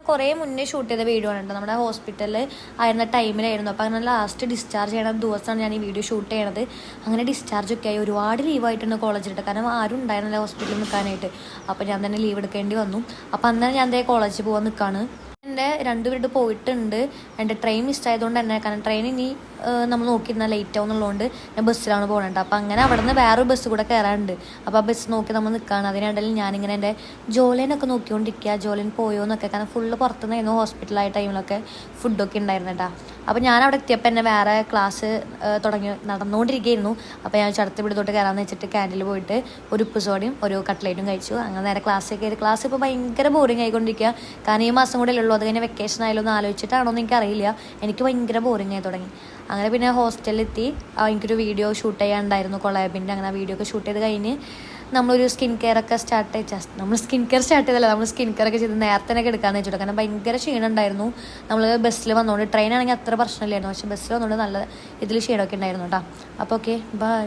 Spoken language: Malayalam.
കുറേ മുന്നേ ഷൂട്ട് ചെയ്ത വീഡിയോ ആണ് കേട്ടോ. നമ്മുടെ ഹോസ്പിറ്റലിൽ ആയിരുന്ന ടൈമിലായിരുന്നു. അപ്പോൾ അങ്ങനെ ലാസ്റ്റ് ഡിസ്ചാർജ് ചെയ്യണ ദിവസമാണ് ഞാൻ ഈ വീഡിയോ ഷൂട്ട് ചെയ്യണത്. അങ്ങനെ ഡിസ്ചാർജ് ഒക്കെ ആയി ഒരുപാട് ലീവായിട്ടുണ്ട് കോളേജിലിട്ട്. കാരണം ആരും ഉണ്ടായിരുന്നില്ല ഹോസ്പിറ്റലിൽ നിൽക്കാനായിട്ട്. അപ്പോൾ ഞാൻ തന്നെ ലീവ് എടുക്കേണ്ടി വന്നു. അപ്പോൾ അന്നേരം ഞാൻ കോളേജിൽ പോകാൻ നിൽക്കുകയാണ്. എൻ്റെ 2 വീട് പോയിട്ടുണ്ട്. എൻ്റെ ട്രെയിൻ മിസ്സായതുകൊണ്ട് തന്നെ, കാരണം ട്രെയിൻ ഇനി നമ്മൾ നോക്കിയിരുന്നാൽ ലേറ്റ് ആവുന്നുള്ളതുകൊണ്ട് ഞാൻ ബസ്സിലാണ് പോകുന്നത്. അപ്പോൾ അങ്ങനെ അവിടെ നിന്ന് വേറൊരു ബസ് കൂടെ കയറാറുണ്ട്. അപ്പോൾ ആ ബസ് നോക്കി നമ്മൾ നിൽക്കുകയാണ്. അതിനിടയിൽ ഞാനിങ്ങനെ എൻ്റെ ജോലിനൊക്കെ നോക്കിക്കൊണ്ടിരിക്കുക, ജോലിന് പോയോ എന്നൊക്കെ. കാരണം ഫുള്ള് പുറത്തുനിന്നായിരുന്നു ഹോസ്പിറ്റലായ ടൈമിലൊക്കെ ഫുഡൊക്കെ ഉണ്ടായിരുന്നു കേട്ടോ. അപ്പോൾ ഞാൻ അവിടെ എത്തിയപ്പോൾ എന്നെ വേറെ ക്ലാസ് നടന്നുകൊണ്ടിരിക്കുകയായിരുന്നു. അപ്പോൾ ഞാൻ അടുത്ത വീടത്തോട്ട് കയറാമെന്ന് വെച്ചിട്ട് ക്യാൻറ്റീനിൽ പോയിട്ട് ഒരു ഉപ്പുസോടയും ഒരു കട്ട്ലേറ്റും കഴിച്ചു. അങ്ങനെ നേരെ ക്ലാസ്സിൽ കയറി. ക്ലാസ് ഇപ്പോൾ ഭയങ്കര ബോറിംഗ് ആയിക്കൊണ്ടിരിക്കുക. കാരണം ഈ മാസം കൂടെ ഉള്ളൂ, അത് കഴിഞ്ഞ് വെക്കേഷൻ ആയാലോ എന്ന് ആലോചിച്ചിട്ടാണോ എന്ന് എനിക്കറിയില്ല. എനിക്ക് ഭയങ്കര ബോറിംഗ് ആയി തുടങ്ങി. അങ്ങനെ പിന്നെ ഹോസ്റ്റലിലെത്തി. എനിക്കൊരു വീഡിയോ ഷൂട്ട് ചെയ്യാനുണ്ടായിരുന്നു കൊളാബിൻ്റെ. അങ്ങനെ ആ വീഡിയോ ഒക്കെ ഷൂട്ട് ചെയ്ത് കഴിഞ്ഞ് നമ്മളൊരു സ്കിൻ കെയർ ഒക്കെ സ്റ്റാർട്ട് ചെയ്തല്ല, നമ്മൾ സ്കിൻ കെയർ ഒക്കെ ചെയ്ത് നേരത്തെ തന്നെ എടുക്കാമെന്ന് വെച്ചിട്ട്. കാരണം ഭയങ്കര ക്ഷീണം ഉണ്ടായിരുന്നു. നമ്മൾ ബസ്സിൽ വന്നുകൊണ്ട്, ട്രെയിനാണെങ്കിൽ അത്ര പ്രശ്നമില്ലായിരുന്നു, പക്ഷേ ബസ്സിൽ വന്നുകൊണ്ട് നല്ല ഇതിൽ ക്ഷീണമൊക്കെ ഉണ്ടായിരുന്നു കേട്ടോ. അപ്പോൾ ഓക്കെ, ബൈ.